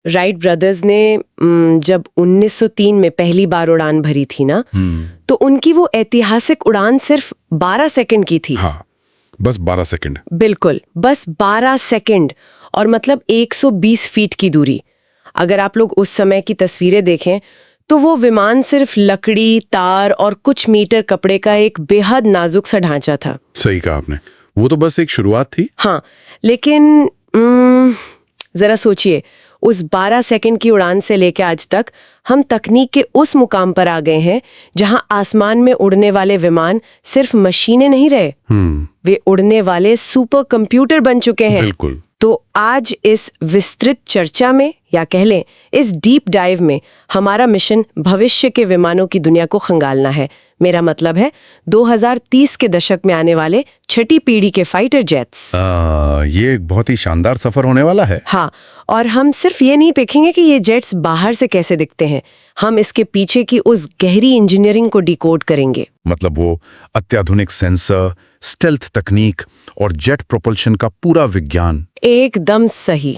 Wright brothers ने जब 1903 में पहली बार उड़ान भरी थी ना, तो उनकी वो ऐतिहासिक उड़ान सिर्फ 12 सेकंड की थी। हाँ, बस 12 सेकंड। बिल्कुल, बस 12 सेकंड, और मतलब 120 फीट की दूरी। अगर आप लोग उस समय की तस्वीरें देखें तो वो विमान सिर्फ लकड़ी, तार और कुछ मीटर कपड़े का एक बेहद नाजुक सा ढांचा था। सही कहा आपने, वो तो बस एक शुरुआत थी। हाँ, लेकिन जरा सोचिए, उस 12 सेकंड की उड़ान से लेकर आज तक हम तकनीक के उस मुकाम पर आ गए हैं जहां आसमान में उड़ने वाले विमान सिर्फ मशीनें नहीं रहे, वे उड़ने वाले सुपर कंप्यूटर बन चुके हैं। बिल्कुल। तो आज इस विस्तृत चर्चा में, या कह लें इस डीप डाइव में, हमारा मिशन भविष्य के विमानों की दुनिया को खंगालना है। मेरा मतलब है 2030 के दशक में आने वाले छठी पीढ़ी के फाइटर जेट्स। ये एक बहुत ही शानदार सफर होने वाला है। हाँ, और हम सिर्फ ये नहीं देखेंगे कि ये जेट्स बाहर से कैसे दिखते हैं, हम इसके पीछे की उस गहरी इंजीनियरिंग को डिकोड करेंगे। मतलब वो अत्याधुनिक सेंसर, स्टेल्थ तकनीक और जेट प्रोपल्शन का पूरा विज्ञान। एकदम सही।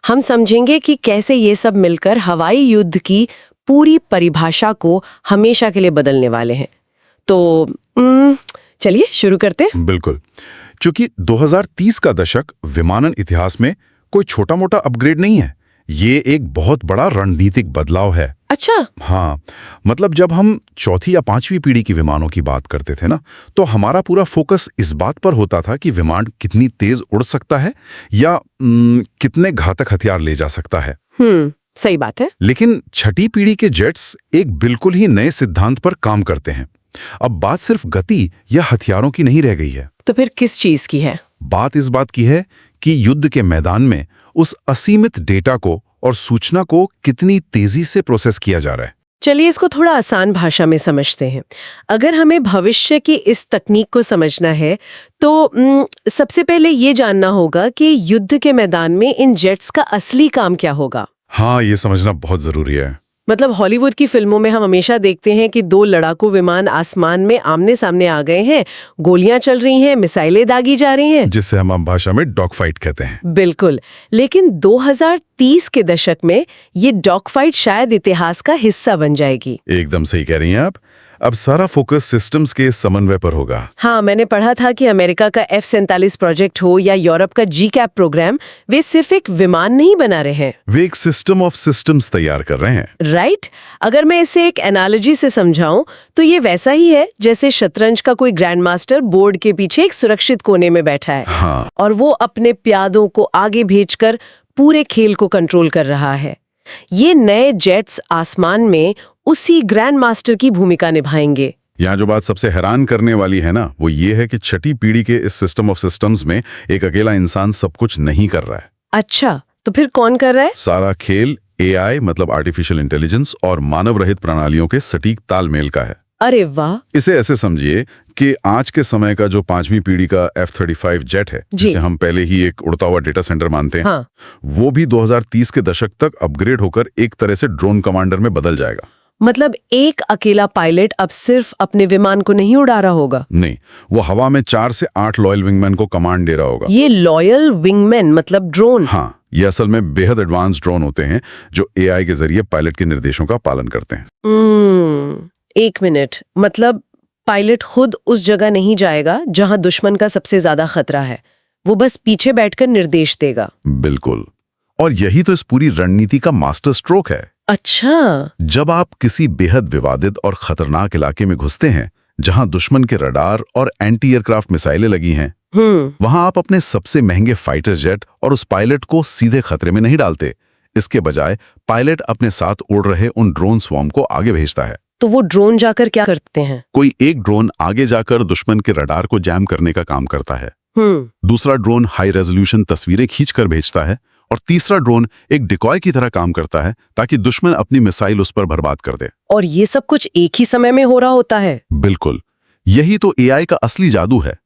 हम समझेंगे कि कैसे ये सब मिलकर हवाई युद्ध की पूरी परिभाषा को हमेशा के लिए बदलने वाले हैं। तो चलिए शुरू करते हैं। बिल्कुल। चूंकि 2030 का दशक विमानन इतिहास में कोई छोटा मोटा अपग्रेड नहीं है, ये एक बहुत बड़ा रणनीतिक बदलाव है। अच्छा। हाँ, मतलब जब हम चौथी या पांचवी पीढ़ी की विमानों की बात करते थे ना, तो हमारा पूरा फोकस इस बात पर होता था कि विमान कितनी तेज उड़ सकता है या कितने घातक हथियार ले जा सकता है। सही बात है। लेकिन छठी पीढ़ी के जेट्स एक बिल्कुल ही नए सिद्धांत पर काम करते हैं। अब बात सिर्फ गति या हथियारों की नहीं रह गई है। तो फिर किस चीज की है? बात इस बात की है कि युद्ध के मैदान में उस असीमित डेटा को और सूचना को कितनी तेजी से प्रोसेस किया जा रहा है। चलिए इसको थोड़ा आसान भाषा में समझते हैं। अगर हमें भविष्य की इस तकनीक को समझना है तो सबसे पहले ये जानना होगा कि युद्ध के मैदान में इन जेट्स का असली काम क्या होगा। हाँ, ये समझना बहुत जरूरी है। मतलब हॉलीवुड की फिल्मों में हम हमेशा देखते हैं कि दो लड़ाकू विमान आसमान में आमने सामने आ गए हैं, गोलियां चल रही हैं, मिसाइलें दागी जा रही हैं, जिसे हम आम भाषा में डॉग फाइट कहते हैं। बिल्कुल। लेकिन 2030 के दशक में ये डॉग फाइट शायद इतिहास का हिस्सा बन जाएगी। एकदम सही कह रही हैं आप। अब सारा फोकस सिस्टम्स के समन्वय पर होगा। हाँ, मैंने पढ़ा था कि अमेरिका का F-47 प्रोजेक्ट हो या यूरोप का GCAP प्रोग्राम, वे सिर्फ एक विमान नहीं बना रहे हैं, वे एक सिस्टम ऑफ सिस्टम्स तैयार कर रहे हैं। राइट। अगर मैं इसे एक एनालॉजी से समझाऊं तो ये वैसा ही है जैसे शतरंज का कोई ग्रैंड मास्टर बोर्ड के पीछे एक सुरक्षित कोने में बैठा है। हाँ। और वो अपने प्यादों को आगे भेजकर पूरे खेल को कंट्रोल कर रहा है। ये नए जेट्स आसमान में उसी ग्रैंड मास्टर की भूमिका निभाएंगे। यहाँ जो बात सबसे हैरान करने वाली है ना, वो ये है कि छठी पीढ़ी के इस सिस्टम ऑफ सिस्टम्स में एक अकेला इंसान सब कुछ नहीं कर रहा है। अच्छा, तो फिर कौन कर रहा है? सारा खेल AI मतलब आर्टिफिशियल इंटेलिजेंस और मानव रहित प्रणालियों के सटीक तालमेल का है। अरे वाह। इसे ऐसे समझिए कि आज के समय का जो पांचवी पीढ़ी का F-35 जेट है, जिसे हम पहले ही एक उड़ता हुआ डेटा सेंटर मानते हैं, हाँ। वो भी 2030 के दशक तक अपग्रेड होकर एक तरह से ड्रोन कमांडर में बदल जाएगा। मतलब एक अकेला पायलट अब सिर्फ अपने विमान को नहीं उड़ा रहा होगा। नहीं, वो हवा में 4 से 8 लॉयल विंगमैन को कमांड दे रहा होगा। ये लॉयल विंगमैन मतलब ड्रोन? हाँ, ये असल में बेहद एडवांस ड्रोन होते हैं जो AI के जरिए पायलट के निर्देशों का पालन करते हैं। एक मिनट, मतलब पायलट खुद उस जगह नहीं जाएगा जहां दुश्मन का सबसे ज्यादा खतरा है, वो बस पीछे बैठकर निर्देश देगा। बिल्कुल, और यही तो इस पूरी रणनीति का मास्टर स्ट्रोक है। अच्छा। जब आप किसी बेहद विवादित और खतरनाक इलाके में घुसते हैं जहां दुश्मन के रडार और एंटी एयरक्राफ्ट मिसाइलें लगी हैं, वहां आप अपने सबसे महंगे फाइटर जेट और उस पायलट को सीधे खतरे में नहीं डालते। इसके बजाय पायलट अपने साथ उड़ रहे उन ड्रोन स्वॉर्म को आगे भेजता है। तो वो ड्रोन जाकर क्या करते हैं? कोई एक ड्रोन आगे जाकर दुश्मन के रडार को जैम करने का काम करता है, दूसरा ड्रोन हाई रेजोल्यूशन तस्वीरें खींचकर भेजता है, और तीसरा ड्रोन एक डिकॉय की तरह काम करता है ताकि दुश्मन अपनी मिसाइल उस पर बर्बाद कर दे। और ये सब कुछ एक ही समय में हो रहा होता है? बिल्कुल, यही तो AI का असली जादू है।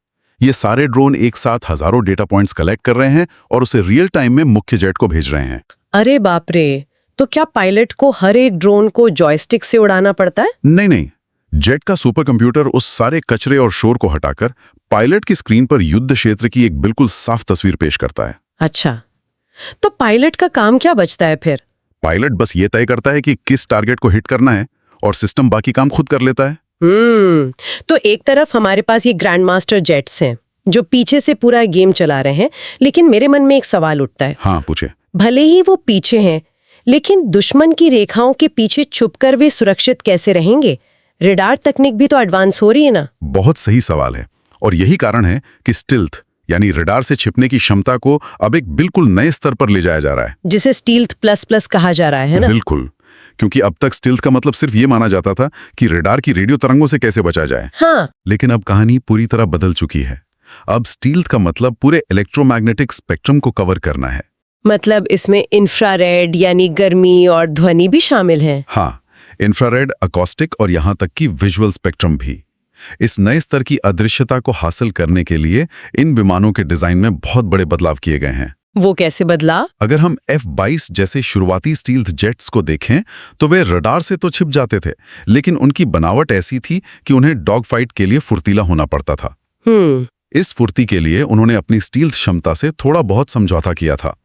ये सारे ड्रोन एक साथ हजारों डेटा पॉइंट्स कलेक्ट कर रहे हैं और उसे रियल टाइम में मुख्य जेट को भेज रहे हैं। अरे बाप रे, तो क्या पायलट को हर एक ड्रोन को जॉयस्टिक से उड़ाना पड़ता है? नहीं, जेट का सुपर कंप्यूटर उस सारे कचरे और शोर को हटाकर पायलट की स्क्रीन पर युद्ध क्षेत्र की एक बिल्कुल साफ तस्वीर पेश करता है। अच्छा, तो पायलट का काम क्या बचता है फिर? पायलट बस ये तय करता है कि किस टारगेट को हिट करना है और सिस्टम बाकी काम खुद कर लेता है। तो एक तरफ हमारे पास ये ग्रैंड मास्टर जेट्स हैं जो पीछे से पूरा गेम चला रहे हैं, लेकिन मेरे मन में एक सवाल उठता है। हाँ, पूछे। भले ही वो पीछे हैं, लेकिन दुश्मन की रेखाओं के पीछे छुपकर वे सुरक्षित कैसे रहेंगे? रेडार तकनीक भी तो एडवांस हो रही है ना। बहुत सही सवाल है, और यही कारण है कि स्टिल्थ यानी रडार से छिपने की क्षमता को अब एक बिल्कुल नए स्तर पर ले जाया जा रहा है, जिसे स्टील्थ प्लस प्लस कहा जा रहा है ना। बिल्कुल, क्योंकि अब तक स्टिल्थ का मतलब सिर्फ ये माना जाता था कि रडार की रेडियो तरंगों से कैसे बचा जाए। हाँ। लेकिन अब कहानी पूरी तरह बदल चुकी है। अब स्टील्थ का मतलब पूरे इलेक्ट्रोमैग्नेटिक स्पेक्ट्रम को कवर करना है। मतलब इसमें इंफ्रारेड यानी गर्मी और ध्वनि भी शामिल है। हाँ, इंफ्रारेड, अकॉस्टिक और यहाँ तक कि विजुअल स्पेक्ट्रम भी। इस नए स्तर की अदृश्यता को हासिल करने के लिए इन विमानों के डिजाइन में बहुत बड़े बदलाव किए गए हैं। वो कैसे बदला? अगर हम F-22 जैसे शुरुआती स्टील्थ जेट्स को देखें तो वे रडार से तो छिप जाते थे, लेकिन उनकी बनावट ऐसी थी कि उन्हें डॉग फाइट के लिए फुर्तीला होना पड़ता था। इस फुर्ती के लिए उन्होंने अपनी स्टील्थ क्षमता से थोड़ा बहुत समझौता किया था,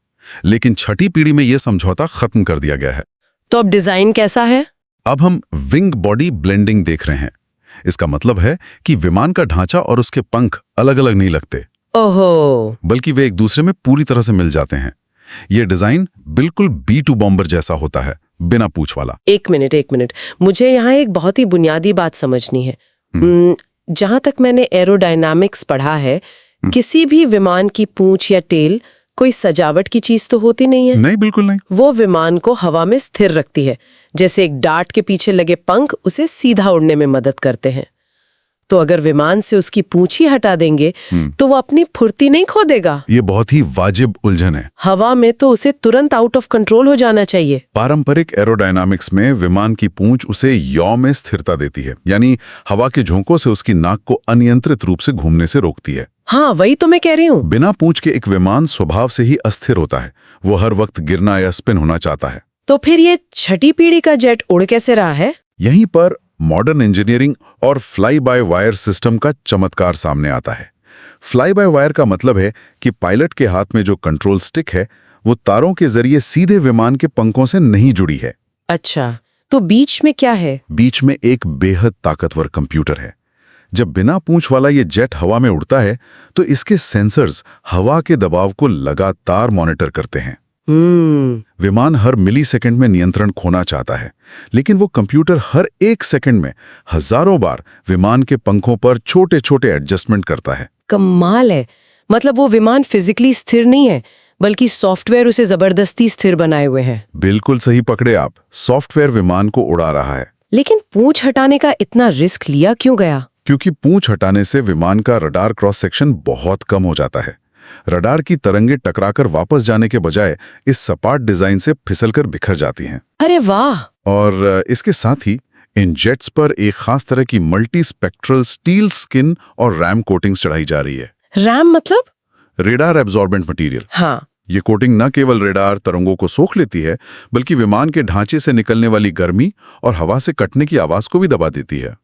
लेकिन छठी पीढ़ी में यह समझौता खत्म कर दिया गया है। तो अब डिजाइन कैसा है? अब हम विंग बॉडी ब्लेंडिंग देख रहे हैं। इसका मतलब है कि विमान का ढांचा और उसके पंख अलग अलग नहीं लगते, ओहो, बल्कि वे एक दूसरे में पूरी तरह से मिल जाते हैं। यह डिजाइन बिल्कुल B-2 बॉम्बर जैसा होता है, बिना पूंछ वाला। एक मिनट, मुझे यहाँ एक बहुत ही बुनियादी बात समझनी है। जहां तक मैंने एरोडायनामिक्स पढ़ा है, किसी भी विमान की पूंछ या टेल कोई सजावट की चीज तो होती नहीं है। नहीं, बिल्कुल नहीं। वो विमान को हवा में स्थिर रखती है, जैसे एक डार्ट के पीछे लगे पंख उसे सीधा उड़ने में मदद करते हैं। तो अगर विमान से उसकी पूंछ ही हटा देंगे तो वो अपनी फुर्ती नहीं खो देगा। ये बहुत ही वाजिब उलझन है। हवा में तो उसे तुरंत आउट ऑफ कंट्रोल हो जाना चाहिए। पारंपरिक एरोडायनामिक्स में विमान की पूंछ उसे यौ में स्थिरता देती है, यानी हवा के झोंकों से उसकी नाक को अनियंत्रित रूप से घूमने से रोकती है। हाँ, वही तो मैं कह रही हूँ। बिना पूंछ के एक विमान स्वभाव से ही अस्थिर होता है, वो हर वक्त गिरना या स्पिन होना चाहता है। तो फिर ये छठी पीढ़ी का जेट उड़ कैसे रहा है? यहीं पर मॉडर्न इंजीनियरिंग और फ्लाई बाय वायर सिस्टम का चमत्कार सामने आता है। फ्लाई बाय वायर का मतलब है कि पायलट के हाथ में जो कंट्रोल स्टिक है वो तारों के जरिए सीधे विमान के पंखों से नहीं जुड़ी है। अच्छा, तो बीच में क्या है? बीच में एक बेहद ताकतवर कंप्यूटर है। जब बिना पूंछ वाला ये जेट हवा में उड़ता है तो इसके सेंसर्स हवा के दबाव को लगातार मॉनिटर करते हैं। विमान हर मिलीसेकंड में नियंत्रण खोना चाहता है, लेकिन वो कंप्यूटर हर एक सेकंड में हजारों बार विमान के पंखों पर छोटे छोटे एडजस्टमेंट करता है। कमाल है। मतलब वो विमान फिजिकली स्थिर नहीं है, बल्कि सॉफ्टवेयर उसे जबरदस्ती स्थिर बनाए हुए हैं। बिल्कुल सही पकड़े आप, सॉफ्टवेयर विमान को उड़ा रहा है। लेकिन पूंछ हटाने का इतना रिस्क लिया क्यों गया? क्योंकि पूंछ हटाने से विमान का रडार क्रॉस सेक्शन बहुत कम हो जाता है। रडार की तरंगे टकराकर वापस जाने के बजाय इस सपाट डिजाइन से फिसलकर बिखर जाती हैं। अरे वाह! और इसके साथ ही इन जेट्स पर एक खास तरह की मल्टी स्पेक्ट्रल स्टील स्किन और रैम कोटिंग्स चढ़ाई जा रही है। रैम मतलब? Radar absorbent material. हाँ। ये कोटिंग न केवल रेडार तरंगों को सोख लेती है, बल्कि विमान के ढांचे से निकलने वाली गर्मी और हवा से कटने की आवाज को भी दबा देती है।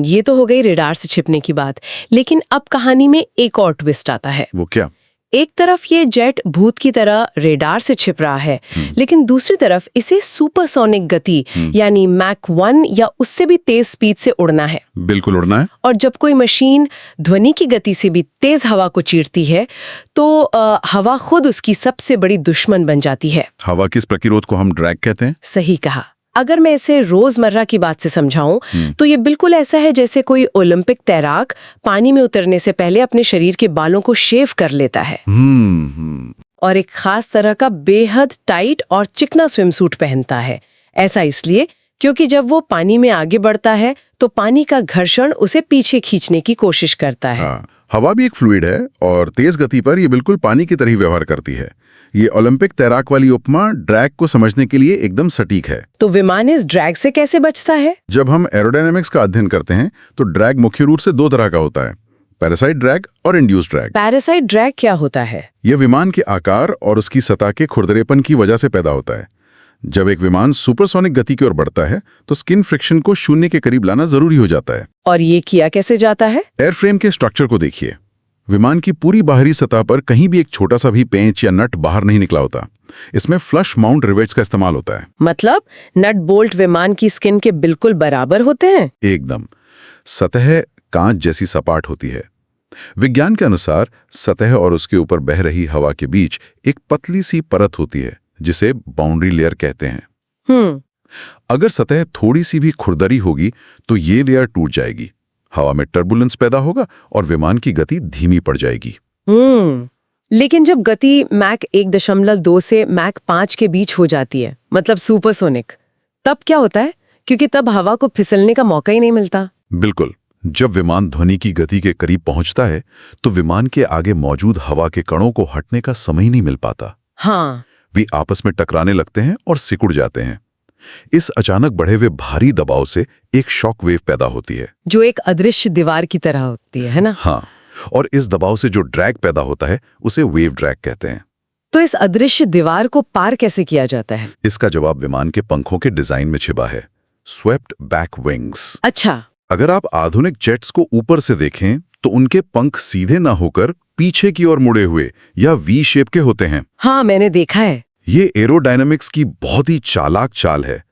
ये तो हो गई रेडार से छिपने की बात। लेकिन अब कहानी में एक और ट्विस्ट आता है। वो क्या? एक तरफ ये जेट भूत की तरह रेडार से छिप रहा है, लेकिन दूसरी तरफ इसे सुपरसोनिक गति यानी मैक 1 या उससे भी तेज स्पीड से उड़ना है। बिल्कुल उड़ना है। और जब कोई मशीन ध्वनि की गति से भी तेज हवा को चीरती है तो हवा खुद उसकी सबसे बड़ी दुश्मन बन जाती है। हवा के इस प्रतिरोध को हम ड्रैग कहते हैं। सही कहा। अगर मैं इसे रोजमर्रा की बात से समझाऊं तो ये बिल्कुल ऐसा है जैसे कोई ओलंपिक तैराक पानी में उतरने से पहले अपने शरीर के बालों को शेव कर लेता है और एक खास तरह का बेहद टाइट और चिकना स्विमसूट पहनता है। ऐसा इसलिए क्योंकि जब वो पानी में आगे बढ़ता है तो पानी का घर्षण उसे पीछे खींचने की कोशिश करता है। हाँ, हवा भी एक फ्लूइड है और तेज गति पर ये बिल्कुल पानी की तरह ही व्यवहार करती है। ये ओलंपिक तैराक वाली उपमा ड्रैग को समझने के लिए एकदम सटीक है। तो विमान इस ड्रैग से कैसे बचता है? जब हम एरोडायनामिक्स का अध्ययन करते हैं तो ड्रैग मुख्य रूप से दो तरह का होता है, पैरासाइट ड्रैग और इंड्यूस्ड ड्रैग। पैरासाइट ड्रैग क्या होता है? यह विमान के आकार और उसकी सतह के खुरदरेपन की वजह से पैदा होता है। जब एक विमान सुपरसोनिक गति की ओर बढ़ता है तो स्किन फ्रिक्शन को शून्य के करीब लाना जरूरी हो जाता है। और ये किया कैसे जाता है? एयरफ्रेम के स्ट्रक्चर को देखिए। विमान की पूरी बाहरी सतह पर कहीं भी एक छोटा सा भी पेंच या नट बाहर नहीं निकला होता। इसमें फ्लश माउंट रिवेट्स का इस्तेमाल होता है। मतलब नट बोल्ट विमान की स्किन के बिल्कुल बराबर होते हैं? एकदम। सतह कांच जैसी सपाट होती है। विज्ञान के अनुसार सतह और उसके ऊपर बह रही हवा के बीच एक पतली सी परत होती है जिसे बाउंड्री लेयर कहते हैं। अगर सतह थोड़ी सी भी खुरदरी होगी तो ये लेयर टूट जाएगी, हवा में टर्बुलेंस पैदा होगा और विमान की गति धीमी पड़ जाएगी। लेकिन जब गति मैक 1.2 से मैक 5 के बीच हो जाती है, मतलब सुपरसोनिक, तब क्या होता है? क्योंकि तब हवा को फिसलने का मौका ही नहीं मिलता। बिल्कुल। जब विमान ध्वनि की गति के करीब पहुंचता है तो विमान के आगे मौजूद हवा के कणों को हटने का समय ही नहीं मिल पाता। हाँ, वे आपस में टकराने लगते हैं और सिकुड़ जाते हैं। इस अचानक बढ़े हुए भारी दबाव से एक शॉक वेव पैदा होती है, जो एक अदृश्य दीवार की तरह होती है ना? हाँ, और इस दबाव से जो ड्रैग पैदा होता है उसे वेव ड्रैग कहते हैं। तो इस अदृश्य दीवार को पार कैसे किया जाता है? इसका जवाब विमान के पंखों के डिजाइन में छिपा है, स्वेप्ट बैक विंग्स। अच्छा। अगर आप आधुनिक जेट्स को ऊपर से देखें तो उनके पंख सीधे ना होकर पीछे की ओर मुड़े हुए या वी शेप के होते हैं। हाँ, मैंने देखा है। ये एरोडायनामिक्स की बहुत ही चालाक चाल है।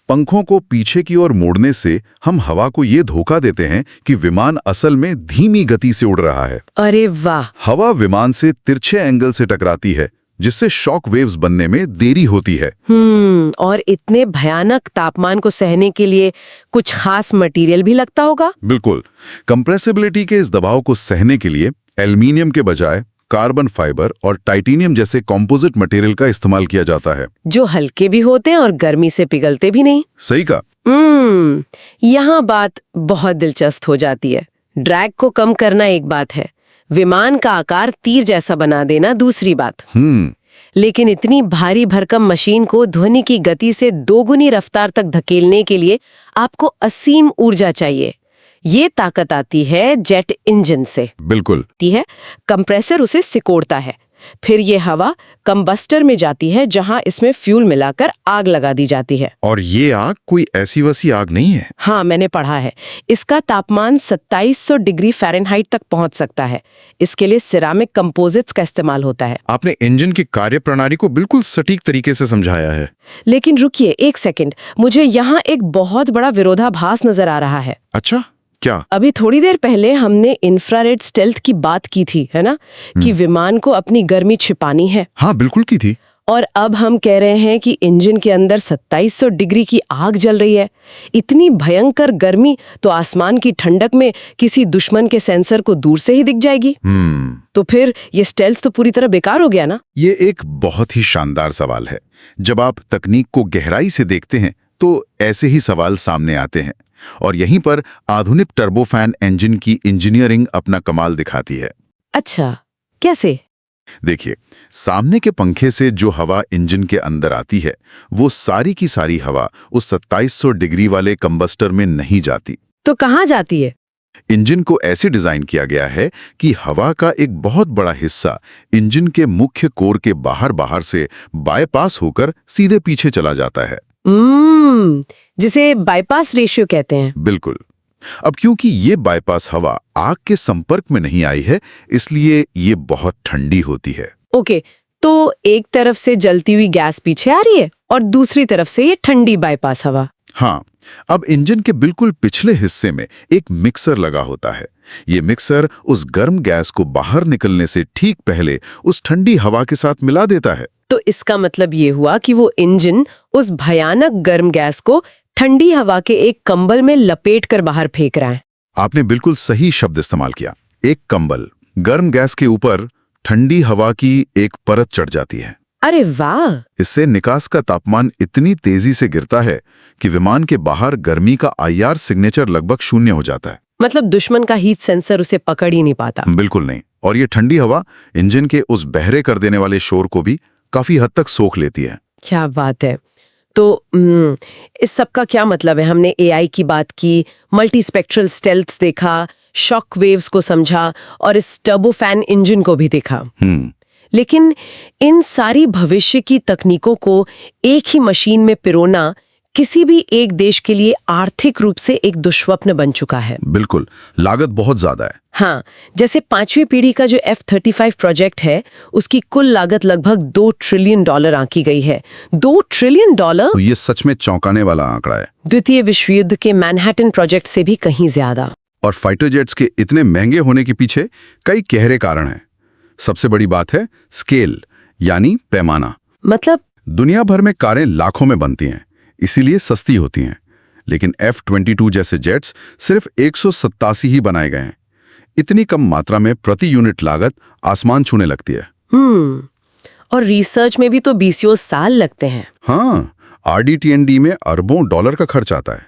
पंखों को पीछे की ओर मोड़ने से हम हवा को ये धोखा देते हैं कि विमान असल में धीमी गति से उड़ रहा है। अरे वाह! हवा विमान से तिरछे एंगल से टकराती है जिससे शॉक वेव्स बनने में देरी होती है। और इतने भयानक तापमान को सहने के लिए कुछ खास मटेरियल भी लगता होगा? बिल्कुल। कंप्रेसिबिलिटी के इस दबाव को सहने के लिए एल्युमिनियम के बजाय कार्बन फाइबर और टाइटेनियम जैसे कंपोजिट मटेरियल का इस्तेमाल किया जाता है, जो हल्के भी होते हैं और गर्मी से पिघलते भी नहीं। सही कहा। यहाँ बात बहुत दिलचस्प हो जाती है। ड्रैग को कम करना एक बात है, विमान का आकार तीर जैसा बना देना दूसरी बात। लेकिन इतनी भारी भरकम मशीन को ध्वनि की गति से 2 गुनी रफ्तार तक धकेलने के लिए आपको असीम ऊर्जा चाहिए। ये ताकत आती है जेट इंजन से। बिल्कुल। कंप्रेसर उसे सिकोड़ता है, फिर ये हवा कंबस्टर में जाती है जहां इसमें फ्यूल मिलाकर आग लगा दी जाती है। और ये आग कोई ऐसी वैसी आग नहीं है। हाँ, मैंने पढ़ा है। इसका तापमान 2700 डिग्री फ़ारेनहाइट तक पहुंच सकता है। इसके लिए सिरामिक कंपोजिट्स का इस्तेमाल होता है। आपने इंजन की कार्यप्रणाली को बिल्कुल सटीक तरीके से समझाया है। लेकिन रुकिए एक सेकंड, मुझे यहाँ एक बहुत बड़ा विरोधाभास नजर आ रहा है। अच्छा, क्या? अभी थोड़ी देर पहले हमने इंफ्रारेड स्टेल्थ की बात की थी, है ना, कि विमान को अपनी गर्मी छिपानी है। हाँ, बिल्कुल की थी। और अब हम कह रहे हैं कि इंजन के अंदर 2700 डिग्री की आग जल रही है। इतनी भयंकर गर्मी तो आसमान की ठंडक में किसी दुश्मन के सेंसर को दूर से ही दिख जाएगी। तो फिर ये स्टेल्थ तो पूरी तरह बेकार हो गया ना? ये एक बहुत ही शानदार सवाल है। जब आप तकनीक को गहराई से देखते हैं तो ऐसे ही सवाल सामने आते हैं, और यहीं पर आधुनिक टर्बोफैन इंजन की इंजीनियरिंग अपना कमाल दिखाती है। अच्छा, कैसे? देखिए, सामने के पंखे से जो हवा इंजन के अंदर आती है वो सारी की सारी हवा उस 2700 डिग्री वाले कंबस्टर में नहीं जाती। तो कहाँ जाती है? इंजन को ऐसे डिजाइन किया गया है कि हवा का एक बहुत बड़ा हिस्सा इंजन के मुख्य कोर के बाहर से बाईपास होकर सीधे पीछे चला जाता है। जिसे बाईपास रेशियो कहते हैं। बिल्कुल। अब क्योंकि ये बाईपास हवा आग के संपर्क में नहीं आई है, इसलिए ये बहुत ठंडी होती है। ओके, तो एक तरफ से जलती हुई गैस पीछे आ रही है और दूसरी तरफ से ये ठंडी बाईपास हवा। हाँ, अब इंजन के बिल्कुल पिछले हिस्से में एक मिक्सर लगा होता है। ये मिक्सर उस गर्म गैस को बाहर निकलने से ठीक पहले उस ठंडी हवा के साथ मिला देता है। तो इसका मतलब ये हुआ कि वो इंजन उस भयानक गर्म गैस को ठंडी हवा के एक कंबल में लपेट कर बाहर फेंक रहा है। आपने बिल्कुल सही शब्द इस्तेमाल किया। एक कंबल। गर्म गैस के ऊपर ठंडी हवा की एक परत चढ़ जाती है। अरे वाह! इससे निकास का तापमान इतनी तेजी से गिरता है कि विमान के बाहर गर्मी का IR सिग्नेचर लगभग 0 हो जाता है। मतलब दुश्मन का हीट सेंसर उसे पकड़ ही नहीं पाता। बिल्कुल नहीं। और ये ठंडी हवा इंजन के उस बहरे कर देने वाले शोर को भी काफी हद तक सोख लेती है। क्या बात है। तो इस सब का क्या मतलब है? हमने AI की बात की, मल्टीस्पेक्ट्रल स्टेल्थ देखा, शॉक वेव्स को समझा और इस टर्बोफैन इंजन को भी देखा। लेकिन इन सारी भविष्य की तकनीकों को एक ही मशीन में पिरोना किसी भी एक देश के लिए आर्थिक रूप से एक दुष्स्वप्न बन चुका है। बिल्कुल, लागत बहुत ज्यादा है। हाँ, जैसे 5वीं पीढ़ी का जो F-35 प्रोजेक्ट है, उसकी कुल लागत लगभग $2 ट्रिलियन आंकी गई है। $2 ट्रिलियन? तो ये सच में चौंकाने वाला आंकड़ा है। द्वितीय विश्व युद्ध के मैनहट्टन प्रोजेक्ट से भी कहीं ज्यादा। और फाइटर जेट्स के इतने महंगे होने के पीछे कई गहरे कारण हैं। सबसे बड़ी बात है स्केल, यानी पैमाना। मतलब दुनिया भर में कारें लाखों में बनती हैं, इसीलिए सस्ती होती हैं। लेकिन F-22 जैसे जेट्स सिर्फ 187 ही बनाए गए हैं। इतनी कम मात्रा में प्रति यूनिट लागत आसमान छूने लगती है। और रिसर्च में भी तो 20 साल लगते हैं। हाँ, RD-T&D में अरबों डॉलर का खर्च आता है।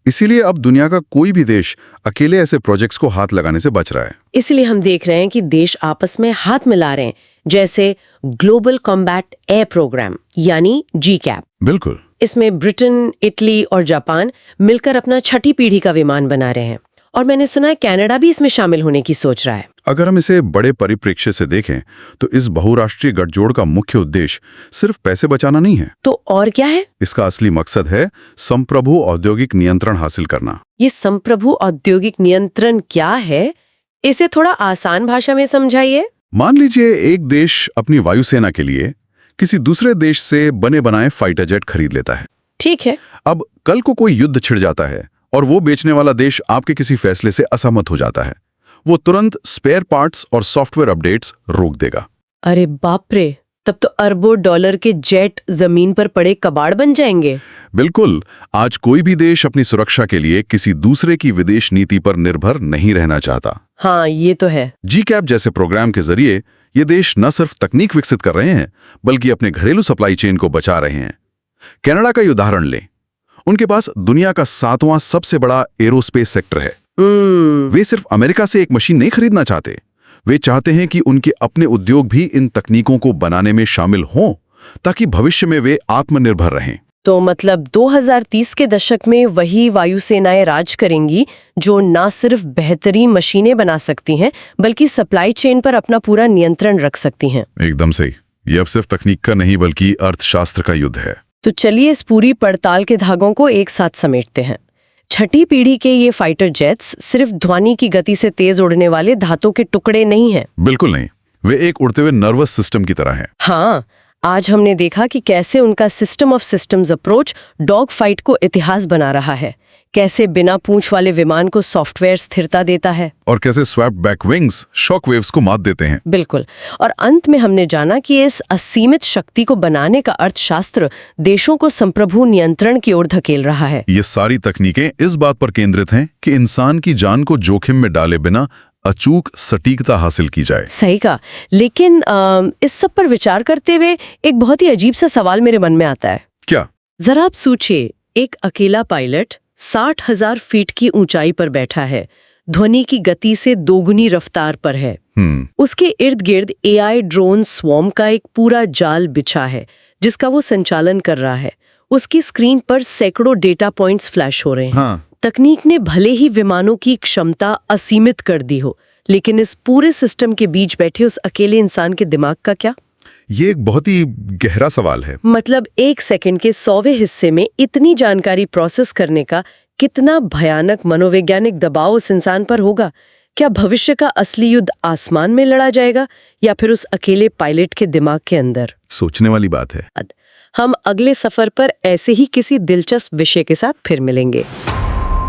इसीलिए अब दुनिया का कोई भी देश अकेले ऐसे प्रोजेक्ट्स को हाथ लगाने से बच रहा है। इसलिए हम देख रहे हैं कि देश आपस में हाथ मिला रहे हैं, जैसे ग्लोबल कॉम्बैट एयर प्रोग्राम यानी GCAP। बिल्कुल। इसमें ब्रिटेन, इटली और जापान मिलकर अपना 6ठी पीढ़ी का विमान बना रहे हैं। और मैंने सुना है कनाडा भी इसमें शामिल होने की सोच रहा है। अगर हम इसे बड़े परिप्रेक्ष्य से देखें तो इस बहुराष्ट्रीय गठजोड़ का मुख्य उद्देश्य सिर्फ पैसे बचाना नहीं है। तो और क्या है? इसका असली मकसद है संप्रभु औद्योगिक नियंत्रण हासिल करना। ये संप्रभु औद्योगिक नियंत्रण क्या है? इसे थोड़ा आसान भाषा में समझाइए। मान लीजिए एक देश अपनी वायुसेना के लिए किसी दूसरे देश से बने बनाए फाइटर जेट खरीद लेता है। ठीक है। अब कल को कोई युद्ध छिड़ जाता है और वो बेचने वाला देश आपके किसी फैसले से असहमत हो जाता है, वो तुरंत स्पेयर पार्ट्स और सॉफ्टवेयर अपडेट्स रोक देगा। अरे बाप रे, तब तो अरबों डॉलर के जेट जमीन पर पड़े कबाड़ बन जाएंगे। बिल्कुल। आज कोई भी देश अपनी सुरक्षा के लिए किसी दूसरे की विदेश नीति पर निर्भर नहीं रहना चाहता। हाँ, ये तो है। GCAP जैसे प्रोग्राम के जरिए ये देश न सिर्फ तकनीक विकसित कर रहे हैं बल्कि अपने घरेलू सप्लाई चेन को बचा रहे हैं। कनाडा का उदाहरण लें, उनके पास दुनिया का 7वां सबसे बड़ा एरोस्पेस सेक्टर है। वे सिर्फ अमेरिका से एक मशीन नहीं खरीदना चाहते, वे चाहते हैं कि उनके अपने उद्योग भी इन तकनीकों को बनाने में शामिल हों ताकि भविष्य में वे आत्मनिर्भर रहें। तो मतलब 2030 के दशक में वही वायुसेनाएं राज करेंगी जो न सिर्फ बेहतरीन मशीनें बना सकती हैं बल्कि सप्लाई चेन पर अपना पूरा नियंत्रण रख सकती हैं। एकदम सही। ये अब सिर्फ तकनीक का नहीं बल्कि अर्थशास्त्र का युद्ध है। तो चलिए इस पूरी पड़ताल के धागों को एक साथ समेटते हैं। 6ठी पीढ़ी के ये फाइटर जेट्स सिर्फ ध्वनि की गति से तेज उड़ने वाले धातु के टुकड़े नहीं हैं। बिल्कुल नहीं, वे एक उड़ते हुए नर्वस सिस्टम की तरह हैं। हाँ, आज हमने देखा कि कैसे उनका system of systems approach dog fight को इतिहास बना रहा है, कैसे बिना पूंछ वाले विमान को सॉफ्टवेयर स्थिरता देता है और कैसे swapped back wings shock waves को मात देते हैं। बिल्कुल। और अंत में हमने जाना कि इस असीमित शक्ति को बनाने का अर्थशास्त्र देशों को संप्रभु नियंत्रण की ओर धकेल रहा है। ये सारी तकनीकें इस बात पर केंद्रित हैं कि इंसान की जान को जोखिम में डाले बिना अचूक सटीकता हासिल की जाए। सही कहा। लेकिन इस सब पर विचार करते हुए एक बहुत ही अजीब सा सवाल मेरे मन में आता है। क्या? जरा आप सोचिए, एक अकेला पायलट 60,000 फीट की ऊंचाई पर बैठा है, ध्वनि की गति से दोगुनी रफ्तार पर है। उसके इर्द गिर्द AI ड्रोन स्वॉर्म का एक पूरा जाल बिछा है जिसका वो संचालन कर रहा है। उसकी स्क्रीन पर सैकड़ों डेटा पॉइंट्स फ्लैश हो रहे हैं। हाँ। तकनीक ने भले ही विमानों की क्षमता असीमित कर दी हो, लेकिन इस पूरे सिस्टम के बीच बैठे उस अकेले इंसान के दिमाग का क्या? ये एक बहुत ही गहरा सवाल है। मतलब 1 सेकंड के 100वें हिस्से में इतनी जानकारी प्रोसेस करने का कितना भयानक मनोवैज्ञानिक दबाव उस इंसान पर होगा? क्या भविष्य का असली युद्ध आसमान में लड़ा जाएगा या फिर उस अकेले पायलट के दिमाग के अंदर? सोचने वाली बात है। हम अगले सफर पर ऐसे ही किसी दिलचस्प विषय के साथ फिर मिलेंगे।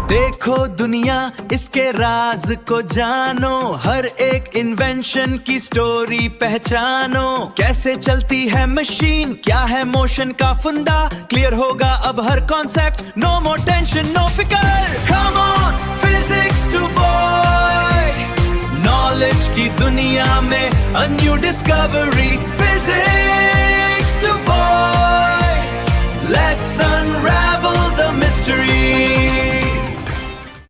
देखो दुनिया, इसके राज को जानो, हर एक इन्वेंशन की स्टोरी पहचानो। कैसे चलती है मशीन, क्या है मोशन का फंडा, क्लियर होगा अब हर concept. No more tension, no फिकर, come on physics to boy. Knowledge की दुनिया में a new discovery, physics to boy.